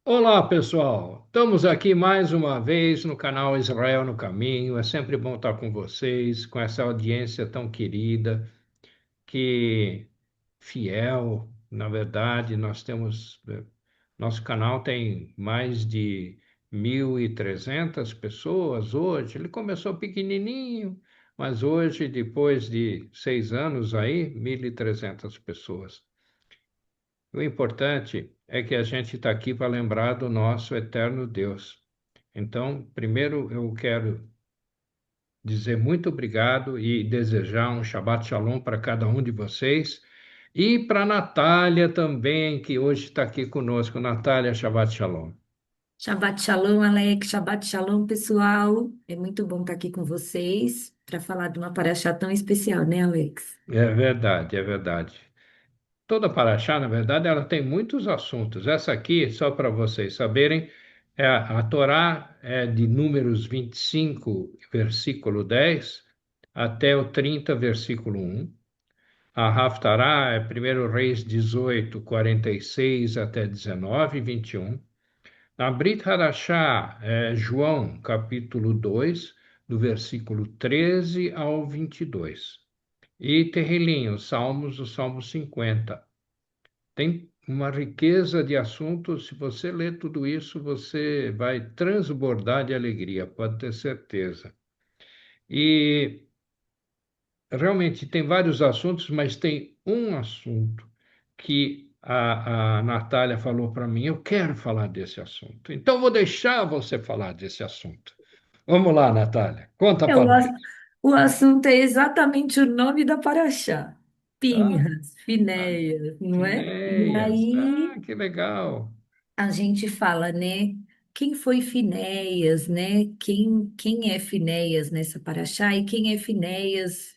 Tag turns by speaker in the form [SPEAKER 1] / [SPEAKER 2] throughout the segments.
[SPEAKER 1] Olá, pessoal. Estamos aqui mais uma vez no canal Israel no Caminho. É sempre bom estar com vocês, com essa audiência tão querida, que fiel. Na verdade, nosso canal tem mais de 1.300 pessoas hoje. Ele começou pequenininho, mas hoje, depois de 6 anos aí, 1.300 pessoas. O importante é que a gente está aqui para lembrar do nosso eterno Deus. Então, primeiro eu quero dizer muito obrigado e desejar um Shabbat Shalom para cada um de vocês. E para a Natália também, que hoje está aqui conosco. Natália, Shabbat Shalom.
[SPEAKER 2] Shabbat Shalom, Alex. Shabbat Shalom, pessoal. É muito bom estar aqui com vocês para falar de uma paraxá tão especial, né, Alex?
[SPEAKER 1] É verdade, é verdade. Toda paraxá, na verdade, ela tem muitos assuntos. Essa aqui, só para vocês saberem, a Torá é de Números 25, versículo 10, até o 30, versículo 1. A Haftará é 1 Reis 18, 46 até 19, 21. A Brit Hadashá é João, capítulo 2, do versículo 13 ao 22. E Terrilim, o Salmo 50. Tem uma riqueza de assuntos. Se você ler tudo isso, você vai transbordar de alegria, pode ter certeza. E realmente tem vários assuntos, mas tem um assunto que a Natália falou para mim: eu quero falar desse assunto. Então, vou deixar você falar desse assunto. Vamos lá, Natália, conta
[SPEAKER 2] É,
[SPEAKER 1] para
[SPEAKER 2] o,
[SPEAKER 1] nós.
[SPEAKER 2] a- o assunto é exatamente o nome da paraxá.
[SPEAKER 1] Ah,
[SPEAKER 2] Pinhas,
[SPEAKER 1] ah,
[SPEAKER 2] Finéias, não é? E
[SPEAKER 1] Finéias. Ah,
[SPEAKER 2] aí
[SPEAKER 1] que legal.
[SPEAKER 2] a gente fala, né? Quem foi Finéias, né? Quem é Finéias nessa paraxá e quem é Finéias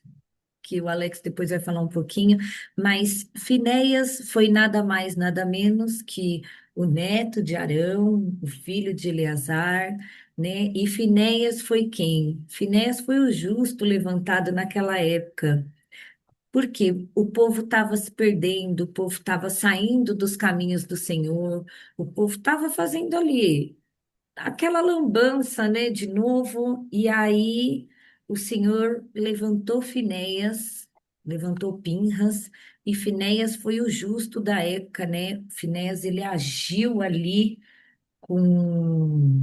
[SPEAKER 2] que o Alex depois vai falar um pouquinho, mas Finéias foi nada mais, nada menos que o neto de Arão, o filho de Eleazar, né? E Finéias foi quem? Finéias foi o justo levantado naquela época. Porque o povo estava se perdendo, o povo estava saindo dos caminhos do Senhor, o povo estava fazendo ali aquela lambança, né, de novo, e aí o Senhor levantou Finéias, levantou Pinhas, e Finéias foi o justo da época, né? Finéias, ele agiu ali com,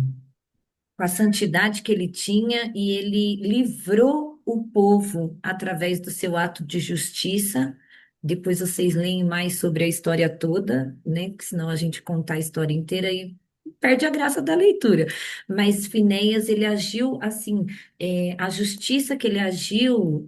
[SPEAKER 2] com a santidade que ele tinha e ele livrou o povo através do seu ato de justiça. Depois vocês leem mais sobre a história toda, né? Porque senão a gente contar a história inteira e perde a graça da leitura. Mas Finéias, ele agiu assim, a justiça que ele agiu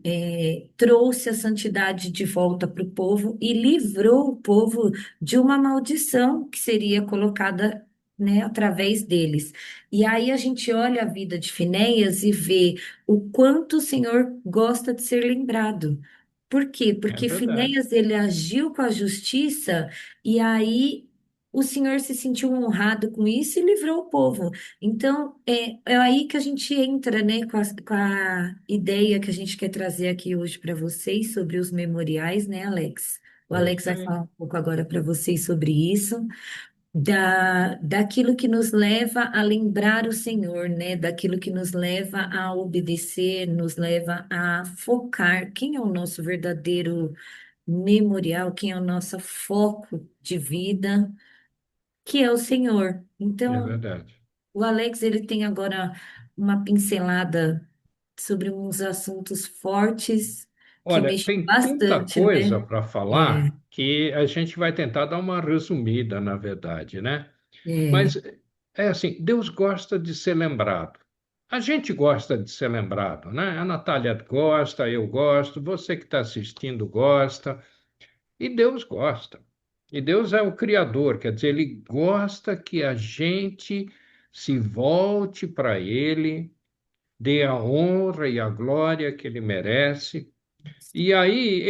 [SPEAKER 2] trouxe a santidade de volta para o povo e livrou o povo de uma maldição que seria colocada, né, através deles. E aí a gente olha a vida de Finéias e vê o quanto o Senhor gosta de ser lembrado. Por quê?
[SPEAKER 1] É
[SPEAKER 2] Porque
[SPEAKER 1] verdade.
[SPEAKER 2] Finéias ele agiu com a justiça e aí o Senhor se sentiu honrado com isso e livrou o povo. Então é aí que a gente entra, né, com a ideia que a gente quer trazer aqui hoje para vocês sobre os memoriais, né, Alex? O Alex
[SPEAKER 1] Isso
[SPEAKER 2] vai
[SPEAKER 1] aí.
[SPEAKER 2] falar um pouco agora para vocês sobre isso daquilo que nos leva a lembrar o Senhor, né? Daquilo que nos leva a obedecer, nos leva a focar. Quem é o nosso verdadeiro memorial? Quem é o nosso foco de vida? Que é o Senhor.
[SPEAKER 1] É
[SPEAKER 2] Então,
[SPEAKER 1] verdade.
[SPEAKER 2] o Alex, ele tem agora uma pincelada sobre uns assuntos fortes que
[SPEAKER 1] Olha,
[SPEAKER 2] mexem
[SPEAKER 1] tem tanta
[SPEAKER 2] bastante,
[SPEAKER 1] coisa
[SPEAKER 2] né?
[SPEAKER 1] para
[SPEAKER 2] É,
[SPEAKER 1] falar que a gente vai tentar dar uma resumida, na verdade, né?
[SPEAKER 2] é,
[SPEAKER 1] Mas é assim, Deus gosta de ser lembrado. A gente gosta de ser lembrado, né? A Natália gosta, eu gosto, você que está assistindo gosta, e Deus gosta. E Deus é o Criador, quer dizer, Ele gosta que a gente se volte para Ele, dê a honra e a glória que Ele merece. E aí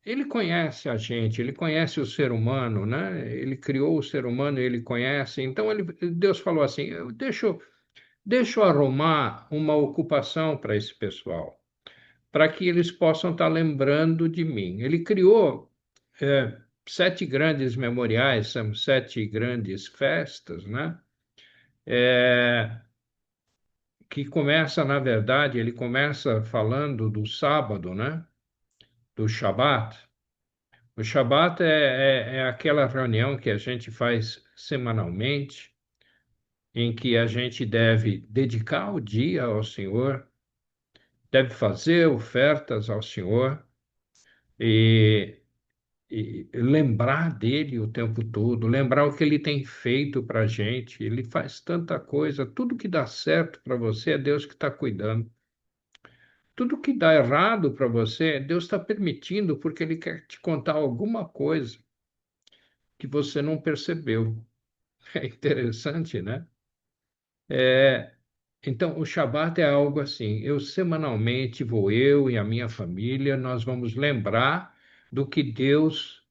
[SPEAKER 1] ele conhece a gente, ele conhece o ser humano, né? Ele criou o ser humano, ele conhece. Então Deus falou assim: deixa eu arrumar uma ocupação para esse pessoal, para que eles possam estar lembrando de mim. Ele criou sete grandes memoriais, são sete grandes festas, né? É, que começa, na verdade, ele começa falando do sábado, né? Do Shabat. O Shabat é aquela reunião que a gente faz semanalmente, em que a gente deve dedicar o dia ao Senhor, deve fazer ofertas ao Senhor e, e lembrar dele o tempo todo, lembrar o que ele tem feito para a gente. Ele faz tanta coisa, tudo que dá certo para você é Deus que está cuidando. Tudo que dá errado para você, Deus está permitindo porque Ele quer te contar alguma coisa que você não percebeu. É interessante, né? É, então, o Shabat é algo assim. Eu semanalmente vou eu e a minha família, nós vamos lembrar do que Deus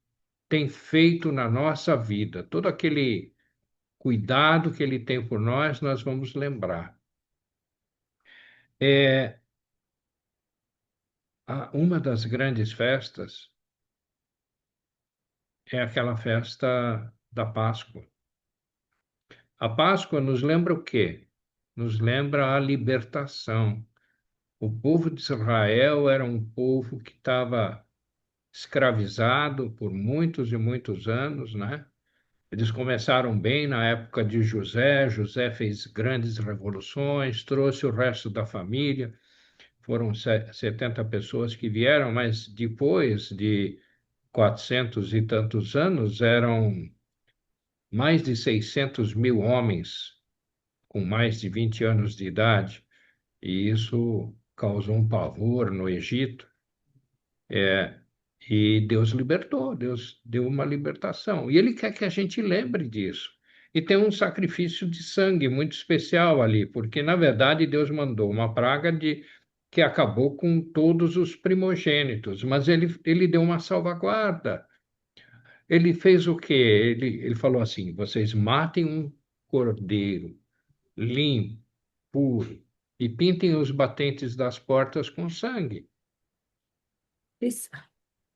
[SPEAKER 1] tem feito na nossa vida. Todo aquele cuidado que Ele tem por nós, nós vamos lembrar. É, uma das grandes festas é aquela festa da Páscoa. A Páscoa nos lembra o quê? Nos lembra a libertação. O povo de Israel era um povo que estava escravizado por muitos e muitos anos, né? Eles começaram bem na época de José. José fez grandes revoluções, trouxe o resto da família. Foram 70 pessoas que vieram, mas depois de 400 e tantos anos, eram mais de 600 mil homens com mais de 20 anos de idade, e isso causou um pavor no Egito. É, e Deus libertou, Deus deu uma libertação. E Ele quer que a gente lembre disso. E tem um sacrifício de sangue muito especial ali, porque, na verdade, Deus mandou uma praga que acabou com todos os primogênitos, mas ele deu uma salvaguarda. Ele fez o quê? Ele falou assim: vocês matem um cordeiro limpo, puro, e pintem os batentes das portas com sangue.
[SPEAKER 2] Isso.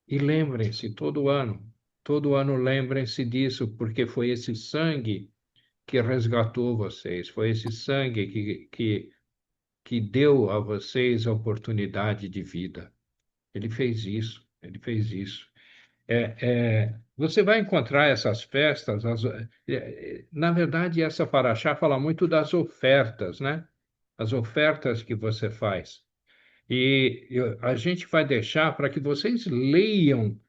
[SPEAKER 1] E lembrem-se, todo ano lembrem-se disso, porque foi esse sangue que resgatou vocês, foi esse sangue que deu a vocês a oportunidade de vida. Ele fez isso, ele fez isso. Você vai encontrar essas festas, na verdade, essa paraxá fala muito das ofertas, né? As ofertas que você faz. A gente vai deixar para que vocês leiam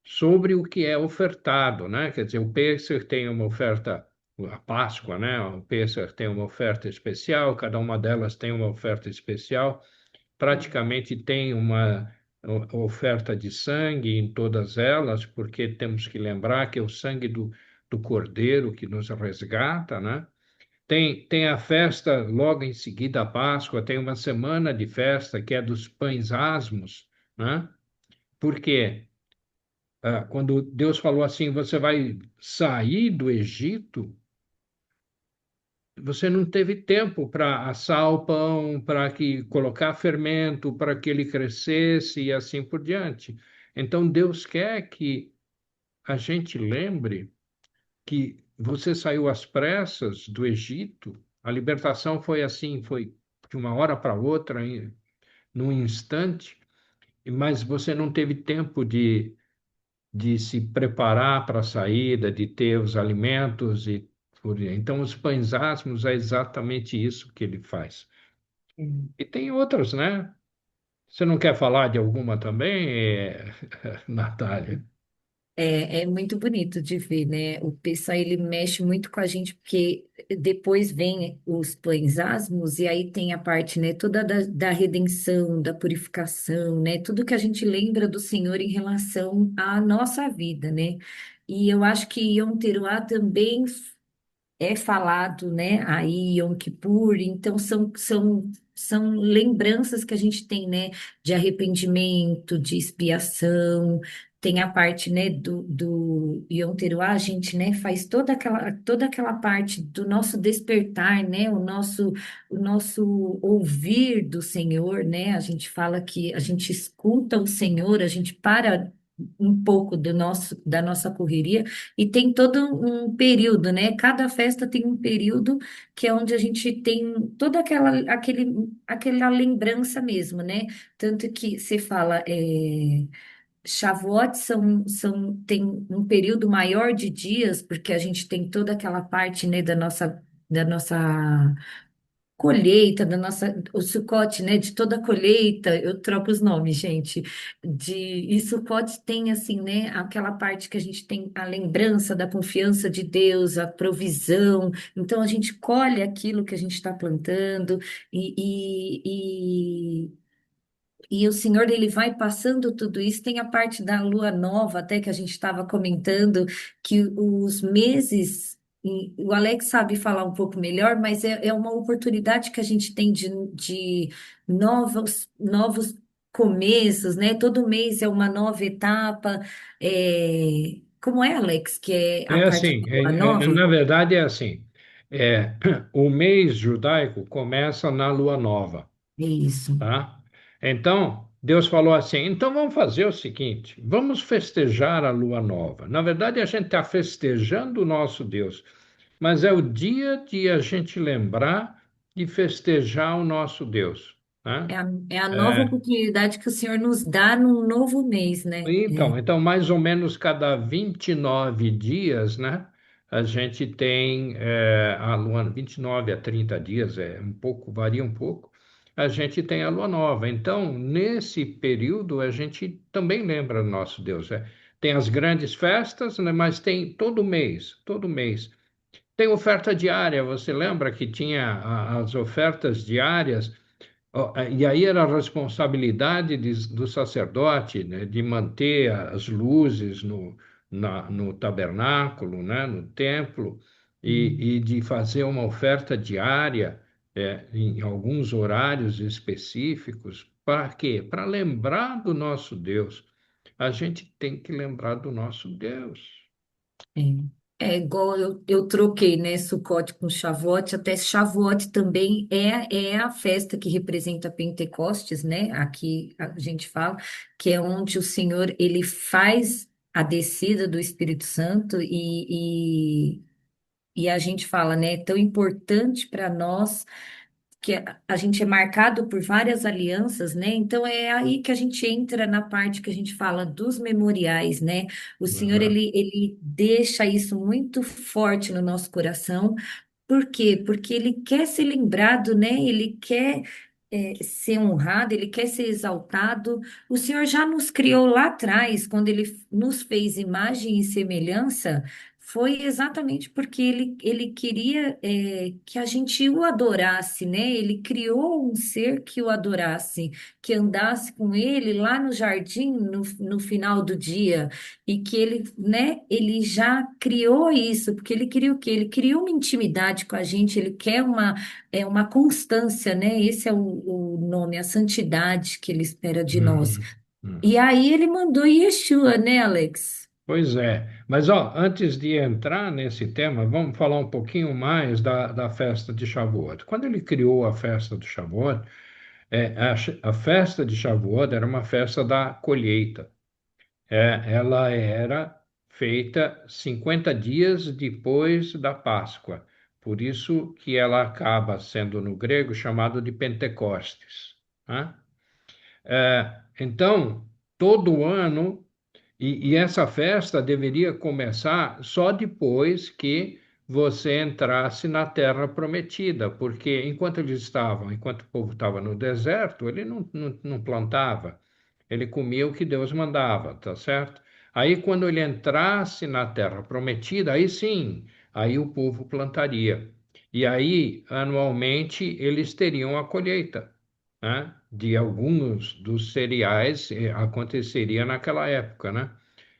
[SPEAKER 1] sobre o que é ofertado, né? Quer dizer, o Pêssego tem uma oferta, a Páscoa, né? O Pêssego tem uma oferta especial, cada uma delas tem uma oferta especial, praticamente tem uma oferta de sangue em todas elas, porque temos que lembrar que é o sangue do Cordeiro que nos resgata, né? Tem a festa logo em seguida à Páscoa, tem uma semana de festa que é dos pães asmos, né? Por quê? Quando Deus falou assim, você vai sair do Egito, você não teve tempo para assar o pão, para que colocar fermento, para que ele crescesse e assim por diante. Então Deus quer que a gente lembre que você saiu às pressas do Egito, a libertação foi assim, foi de uma hora para outra, num instante, mas você não teve tempo de se preparar para a saída, de ter os alimentos e então os pães asmos é exatamente isso que ele faz. E tem outras, né? Você não quer falar de alguma também, Natália?
[SPEAKER 2] É muito bonito de ver, né? O pessoal ele mexe muito com a gente, porque depois vem os pães asmos, e aí tem a parte, né, toda da redenção, da purificação, né? Tudo que a gente lembra do Senhor em relação à nossa vida, né? E eu acho que Yom Teruá também é falado, né, aí Yom Kippur, então são lembranças que a gente tem, né, de arrependimento, de expiação, tem a parte, né, do Yom Teruá, a gente, né, faz toda aquela parte do nosso despertar, né, o nosso ouvir do Senhor, né, a gente fala que a gente escuta o Senhor, a gente para um pouco da nossa correria e tem todo um período, né? Cada festa tem um período que é onde a gente tem toda aquela lembrança mesmo, né? Tanto que você fala, Shavuot tem um período maior de dias, porque a gente tem toda aquela parte, né, da nossa colheita, o Sukkot, né, de toda a colheita, eu troco os nomes, gente, e Sukkot tem, assim, né, aquela parte que a gente tem a lembrança da confiança de Deus, a provisão, então a gente colhe aquilo que a gente está plantando, e o Senhor, ele vai passando tudo isso. Tem a parte da lua nova, até que a gente estava comentando, que os meses, e o Alex sabe falar um pouco melhor, mas é uma oportunidade que a gente tem de novos começos, né? Todo mês é uma nova etapa. Como é, Alex, que é a
[SPEAKER 1] É
[SPEAKER 2] parte da
[SPEAKER 1] assim,
[SPEAKER 2] lua nova?
[SPEAKER 1] na verdade é assim. É, o mês judaico começa na lua nova,
[SPEAKER 2] É isso.
[SPEAKER 1] tá? Então, Deus falou assim: então vamos fazer o seguinte, vamos festejar a lua nova. Na verdade, a gente está festejando o nosso Deus, mas é o dia de a gente lembrar de festejar o nosso Deus, né?
[SPEAKER 2] É a nova
[SPEAKER 1] É,
[SPEAKER 2] oportunidade que o Senhor nos dá num novo mês, né?
[SPEAKER 1] então, mais ou menos cada 29 dias, né? A gente tem a lua, 29 a 30 dias, um pouco, varia um pouco. A gente tem a lua nova. Então, nesse período, a gente também lembra do nosso Deus. Tem as grandes festas, né? Mas tem todo mês, todo mês. Tem oferta diária. Você lembra que tinha as ofertas diárias? Ó, e aí era a responsabilidade do sacerdote, né, de manter as luzes no tabernáculo, né, no templo, e de fazer uma oferta diária, em alguns horários específicos. Para quê? Para lembrar do nosso Deus. A gente tem que lembrar do nosso Deus.
[SPEAKER 2] É igual eu troquei, né, Sucote com Shavuot, até Shavuot também é a festa que representa Pentecostes, né? Aqui a gente fala que é onde o Senhor ele faz a descida do Espírito Santo e a gente fala, né? É tão importante para nós que a gente é marcado por várias alianças, né? Então é aí que a gente entra na parte que a gente fala dos memoriais, né? O Senhor,
[SPEAKER 1] Aham.
[SPEAKER 2] ele deixa isso muito forte no nosso coração. Por quê? Porque ele quer ser lembrado, né? Ele quer ser honrado, ele quer ser exaltado. O Senhor já nos criou lá atrás, quando ele nos fez imagem e semelhança, foi exatamente porque ele queria que a gente o adorasse, né? Ele criou um ser que o adorasse, que andasse com ele lá no jardim no final do dia. E que ele, né, ele já criou isso, porque ele queria o quê? Ele criou uma intimidade com a gente, ele quer uma constância, né? Esse é o nome, a santidade que ele espera de nós.
[SPEAKER 1] Uhum. Uhum.
[SPEAKER 2] E aí ele mandou Yeshua, né, Alex?
[SPEAKER 1] Pois é, mas ó, antes de entrar nesse tema, vamos falar um pouquinho mais da festa de Shavuot. Quando ele criou a festa de Shavuot, a festa de Shavuot era uma festa da colheita. Ela era feita 50 dias depois da Páscoa. Por isso que ela acaba sendo no grego chamado de Pentecostes, né? Então, todo ano, e essa festa deveria começar só depois que você entrasse na terra prometida, porque enquanto o povo estava no deserto, ele não plantava, ele comia o que Deus mandava, tá certo? Aí, quando ele entrasse na terra prometida, aí sim, aí o povo plantaria. E aí, anualmente, eles teriam a colheita, né, de alguns dos cereais, aconteceria naquela época, né?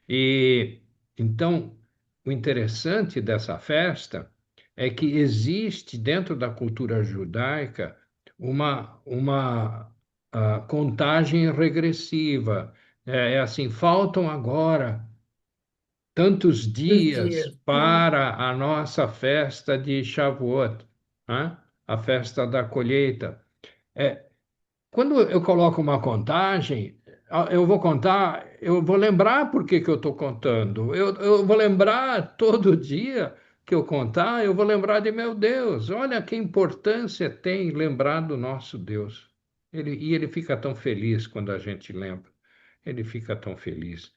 [SPEAKER 1] E então, o interessante dessa festa é que existe dentro da cultura judaica uma contagem regressiva. É assim, faltam agora tantos
[SPEAKER 2] Dos
[SPEAKER 1] dias
[SPEAKER 2] dias.
[SPEAKER 1] para a nossa festa de Shavuot, né? A festa da colheita. É, quando eu coloco uma contagem, eu vou contar, eu vou lembrar por que que eu estou contando. Eu vou lembrar todo dia que eu contar, eu vou lembrar de meu Deus. Olha que importância tem lembrar do nosso Deus. E ele fica tão feliz quando a gente lembra. Ele fica tão feliz.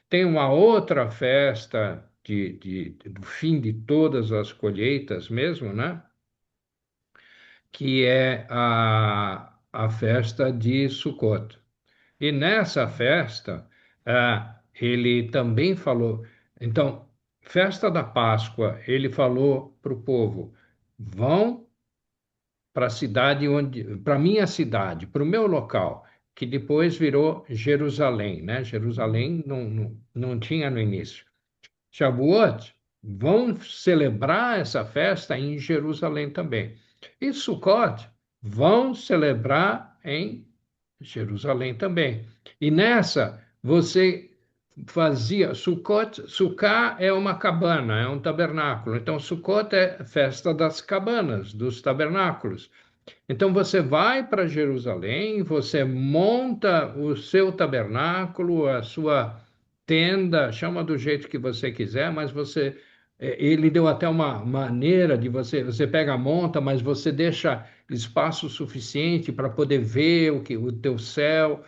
[SPEAKER 1] Tem uma outra festa do fim de todas as colheitas mesmo, né? Que é a festa de Sukkot. E nessa festa, ele também falou. Então, festa da Páscoa, ele falou para o povo: vão para a cidade onde, para minha cidade, para o meu local, que depois virou Jerusalém, né? Jerusalém não tinha no início. Shavuot, vão celebrar essa festa em Jerusalém também. E Sukkot, vão celebrar em Jerusalém também. E nessa, você fazia Sukkot, Sukkah é uma cabana, é um tabernáculo. Então, Sukkot é festa das cabanas, dos tabernáculos. Então você vai para Jerusalém, você monta o seu tabernáculo, a sua tenda, chama do jeito que você quiser, mas você, ele deu até uma maneira de você pega, monta, mas você deixa espaço suficiente para poder ver o teu céu.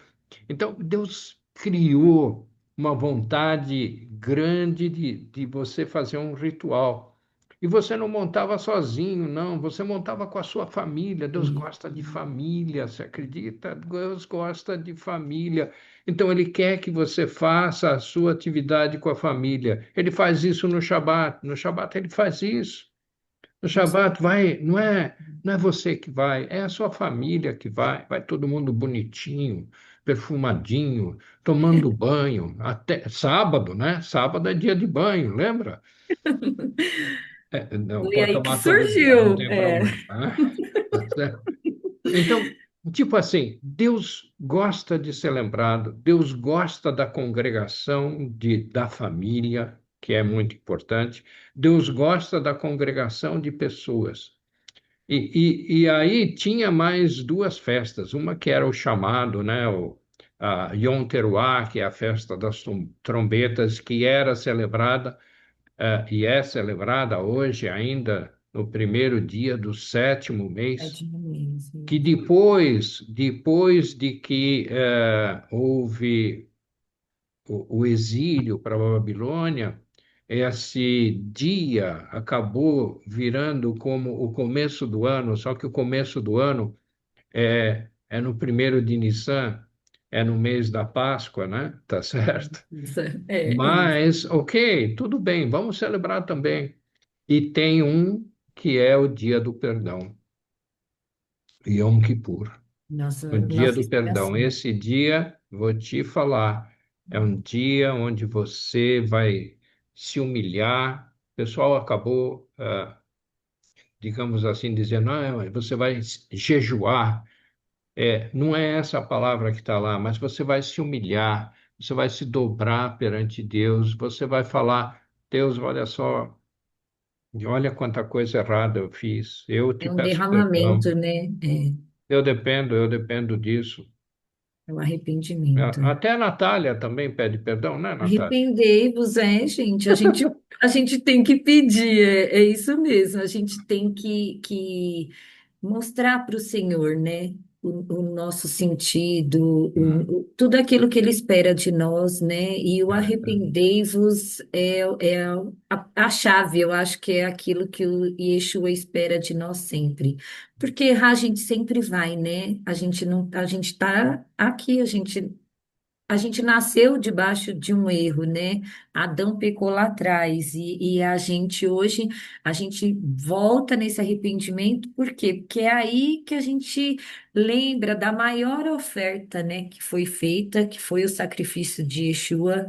[SPEAKER 1] Então Deus criou uma vontade grande de você fazer um ritual. E você não montava sozinho, não, você montava com a sua família. Deus gosta de família, você acredita? Deus gosta de família. Então, Ele quer que você faça a sua atividade com a família. Ele faz isso no Shabat. No Shabat, Ele faz isso. No
[SPEAKER 2] Nossa,
[SPEAKER 1] Shabat, vai, não é você que vai, é a sua família que vai. Vai todo mundo bonitinho, perfumadinho, tomando banho. Até sábado, né? Sábado é dia de banho, lembra? Não,
[SPEAKER 2] foi
[SPEAKER 1] pode
[SPEAKER 2] aí que
[SPEAKER 1] tomar todo dia, não
[SPEAKER 2] surgiu.
[SPEAKER 1] tem
[SPEAKER 2] É.
[SPEAKER 1] problema, né? Tá certo? Então, tipo assim, Deus gosta de ser lembrado, Deus gosta da congregação da família, que é muito importante, Deus gosta da congregação de pessoas. E aí tinha mais duas festas, uma que era o chamado, né, a Yom Teruah, que é a festa das trombetas, que era celebrada e é celebrada hoje ainda no primeiro dia do sétimo
[SPEAKER 2] É
[SPEAKER 1] mês,
[SPEAKER 2] de
[SPEAKER 1] que
[SPEAKER 2] mesmo.
[SPEAKER 1] depois de que houve o exílio para a Babilônia, esse dia acabou virando como o começo do ano, só que o começo do ano é no primeiro de Nissan, é no mês da Páscoa, né? Tá certo?
[SPEAKER 2] Isso, isso.
[SPEAKER 1] Mas, ok, tudo bem, vamos celebrar também. E tem um que é o dia do perdão, Yom Kippur, o dia
[SPEAKER 2] Nossa
[SPEAKER 1] do perdão.
[SPEAKER 2] inspiração.
[SPEAKER 1] Esse dia, vou te falar, é um dia onde você vai se humilhar. O pessoal acabou, digamos assim, dizendo, ah, você vai jejuar. Não é essa a palavra que está lá, mas você vai se humilhar, você vai se dobrar perante Deus, você vai falar, Deus, olha só. E olha quanta coisa errada eu fiz. Eu te
[SPEAKER 2] É um
[SPEAKER 1] peço perdão.
[SPEAKER 2] derramamento, né?
[SPEAKER 1] Eu dependo disso.
[SPEAKER 2] É um arrependimento.
[SPEAKER 1] Até a Natália também pede perdão, né, Natália?
[SPEAKER 2] Arrependei-vos, gente. A gente tem que pedir, é isso mesmo. A gente tem que mostrar para o Senhor, né? O nosso sentido,
[SPEAKER 1] Hum,
[SPEAKER 2] tudo aquilo que Ele espera de nós, né? E o
[SPEAKER 1] é,
[SPEAKER 2] arrependei-vos é a chave, eu acho que é aquilo que o Yeshua espera de nós sempre. Porque errar a gente sempre vai, né? A gente não, a gente está aqui, a gente nasceu debaixo de um erro, né? Adão pecou lá atrás e a gente hoje, a gente volta nesse arrependimento, por quê? Porque é aí que a gente lembra da maior oferta, né, que foi feita, que foi o sacrifício de Yeshua.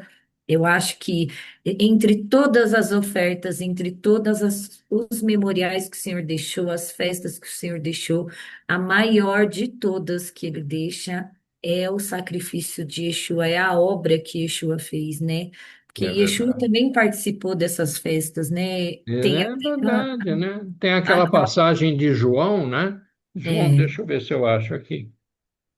[SPEAKER 2] Eu acho que entre todas as ofertas, entre todas os memoriais que o Senhor deixou, as festas que o Senhor deixou, a maior de todas que ele deixa é o sacrifício de Yeshua, é a obra que Yeshua fez, né? Porque
[SPEAKER 1] é
[SPEAKER 2] Yeshua
[SPEAKER 1] verdade.
[SPEAKER 2] também participou dessas festas, né? Tem
[SPEAKER 1] É
[SPEAKER 2] até
[SPEAKER 1] verdade, né? Tem aquela
[SPEAKER 2] aquela.
[SPEAKER 1] passagem de João, né? João,
[SPEAKER 2] É,
[SPEAKER 1] deixa eu ver se eu acho aqui.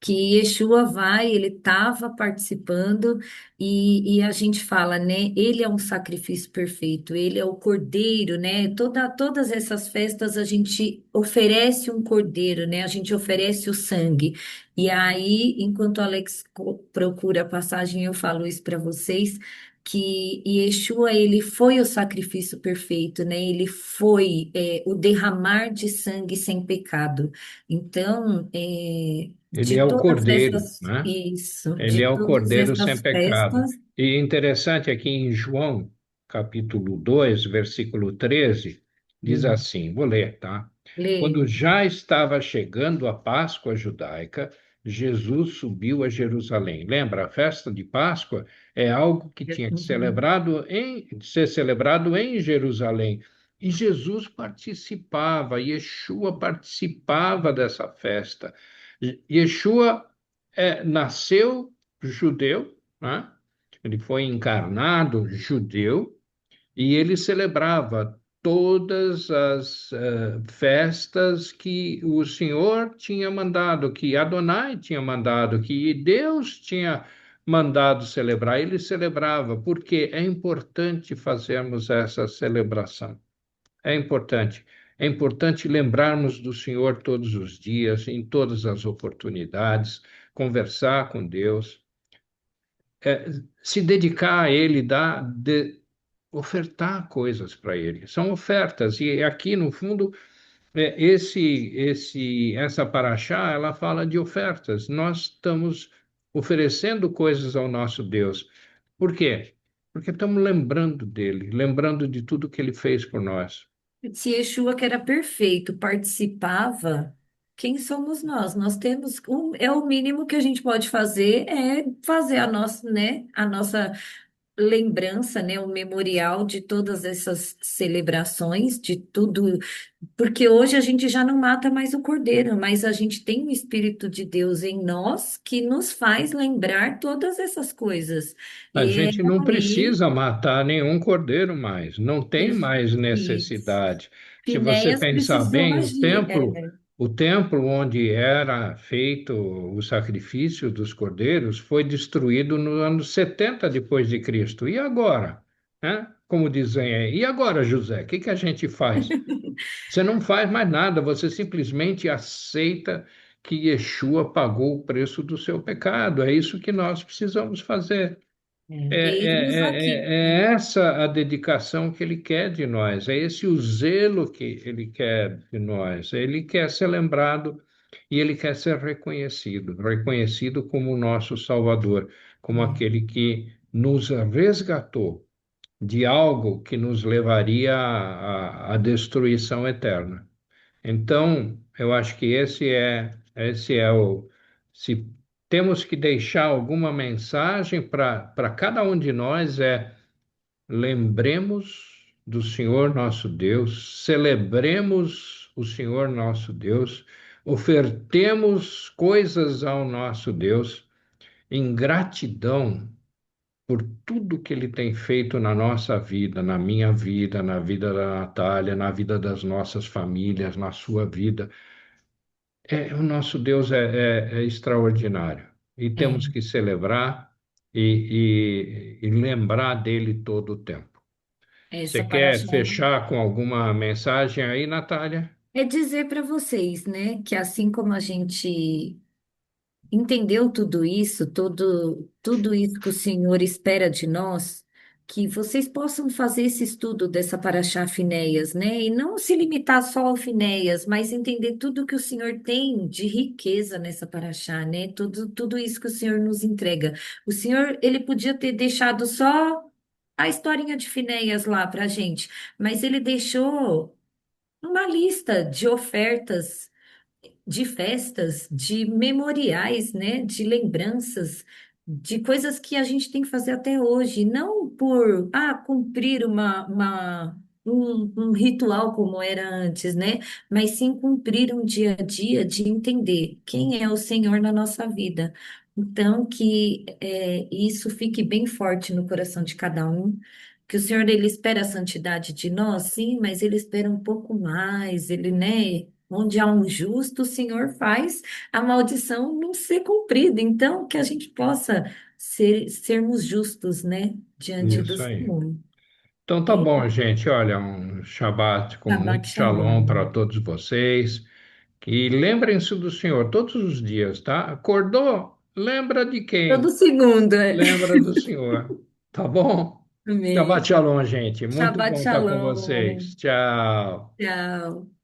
[SPEAKER 2] que Yeshua vai, ele estava participando e a gente fala, né? Ele é um sacrifício perfeito, ele é o cordeiro, né? Todas essas festas a gente oferece um cordeiro, né? A gente oferece o sangue. E aí, enquanto o Alex procura a passagem, eu falo isso para vocês. Que Yeshua, ele foi o sacrifício perfeito, né? Ele foi o derramar de sangue sem pecado. Então,
[SPEAKER 1] Ele é o cordeiro, né?
[SPEAKER 2] De
[SPEAKER 1] Ele é o
[SPEAKER 2] todas
[SPEAKER 1] cordeiro sem
[SPEAKER 2] essas
[SPEAKER 1] pecado.
[SPEAKER 2] festas,
[SPEAKER 1] E interessante aqui em João, capítulo 2, versículo 13, diz
[SPEAKER 2] hum,
[SPEAKER 1] assim, vou ler, tá?
[SPEAKER 2] lê,
[SPEAKER 1] Quando já estava chegando a Páscoa judaica, Jesus subiu a Jerusalém. Lembra, a festa de Páscoa é algo que tinha que ser celebrado em Jerusalém. E Jesus participava, Yeshua participava dessa festa. Yeshua nasceu judeu, né? Ele foi encarnado judeu e ele celebrava todas as festas que o Senhor tinha mandado, que Adonai tinha mandado, que Deus tinha mandado celebrar. Ele celebrava, porque é importante fazermos essa celebração. É importante. É importante lembrarmos do Senhor todos os dias, em todas as oportunidades, conversar com Deus, se dedicar a Ele, ofertar coisas para Ele. São ofertas. E aqui, no fundo, essa paraxá, ela fala de ofertas. Nós estamos oferecendo coisas ao nosso Deus. Por quê? Porque estamos lembrando dele, lembrando de tudo que ele fez por nós.
[SPEAKER 2] se Yeshua, que era perfeito, participava, quem somos nós? Nós temos, é o mínimo que a gente pode fazer, é fazer a nossa, né, a nossa lembrança, né, o memorial de todas essas celebrações, de tudo, porque hoje a gente já não mata mais o cordeiro, mas a gente tem o Espírito de Deus em nós que nos faz lembrar todas essas coisas.
[SPEAKER 1] A
[SPEAKER 2] E é
[SPEAKER 1] gente não
[SPEAKER 2] aí,
[SPEAKER 1] precisa matar nenhum cordeiro mais, não tem mais
[SPEAKER 2] isso.
[SPEAKER 1] necessidade. Se você
[SPEAKER 2] Finéias
[SPEAKER 1] pensar
[SPEAKER 2] precisou
[SPEAKER 1] bem,
[SPEAKER 2] agir.
[SPEAKER 1] o templo onde era feito o sacrifício dos cordeiros foi destruído no ano 70 depois de Cristo. E agora? Né? Como dizem aí, e agora, José, o que que a gente faz? Você não faz mais nada, você simplesmente aceita que Yeshua pagou o preço do seu pecado. É isso que nós precisamos fazer.
[SPEAKER 2] Eis-nos aqui.
[SPEAKER 1] É essa a dedicação que ele quer de nós, é esse o zelo que ele quer de nós. Ele quer ser lembrado e ele quer ser reconhecido, reconhecido como o nosso Salvador, como aquele que nos resgatou de algo que nos levaria à destruição eterna. Então, eu acho que esse é o. Se temos que deixar alguma mensagem para cada um de nós, lembremos do Senhor nosso Deus, celebremos o Senhor nosso Deus, ofertemos coisas ao nosso Deus em gratidão por tudo que Ele tem feito na nossa vida, na minha vida, na vida da Natália, na vida das nossas famílias, na sua vida. O nosso Deus é extraordinário e temos
[SPEAKER 2] É,
[SPEAKER 1] que celebrar e lembrar dele todo o tempo. Você
[SPEAKER 2] essa
[SPEAKER 1] quer
[SPEAKER 2] paraxá
[SPEAKER 1] fechar com alguma mensagem aí, Natália?
[SPEAKER 2] é dizer para vocês, né, que assim como a gente entendeu tudo isso que o Senhor espera de nós, que vocês possam fazer esse estudo dessa Paraxá Finéias, né? E não se limitar só ao Finéias, mas entender tudo que o Senhor tem de riqueza nessa Paraxá, né? Tudo isso que o Senhor nos entrega. O Senhor, ele podia ter deixado só a historinha de Finéias lá para gente, mas ele deixou uma lista de ofertas de festas, de memoriais, né, de lembranças, de coisas que a gente tem que fazer até hoje, não por cumprir um ritual como era antes, né, mas sim cumprir um dia a dia de entender quem é o Senhor na nossa vida. Então, que isso fique bem forte no coração de cada um. Que o Senhor, ele espera a santidade de nós, sim, mas ele espera um pouco mais, ele, né? Onde há um justo, o Senhor faz a maldição não ser cumprida. Então, que a gente possa sermos justos, né, diante do
[SPEAKER 1] Isso aí.
[SPEAKER 2] Senhor.
[SPEAKER 1] Então tá
[SPEAKER 2] E
[SPEAKER 1] bom, gente. Olha, um Shabat com
[SPEAKER 2] Shabbat
[SPEAKER 1] muito shalom para
[SPEAKER 2] Shalom.
[SPEAKER 1] todos vocês. E lembrem-se do Senhor todos os dias, tá? Acordou? Lembra de
[SPEAKER 2] Todo
[SPEAKER 1] quem?
[SPEAKER 2] segundo, é.
[SPEAKER 1] Lembra do Senhor. Tá bom? Shabbat
[SPEAKER 2] Amém.
[SPEAKER 1] shalom, gente. Muito
[SPEAKER 2] Shabbat
[SPEAKER 1] bom estar com
[SPEAKER 2] Shalom.
[SPEAKER 1] vocês. Tchau.
[SPEAKER 2] Tchau.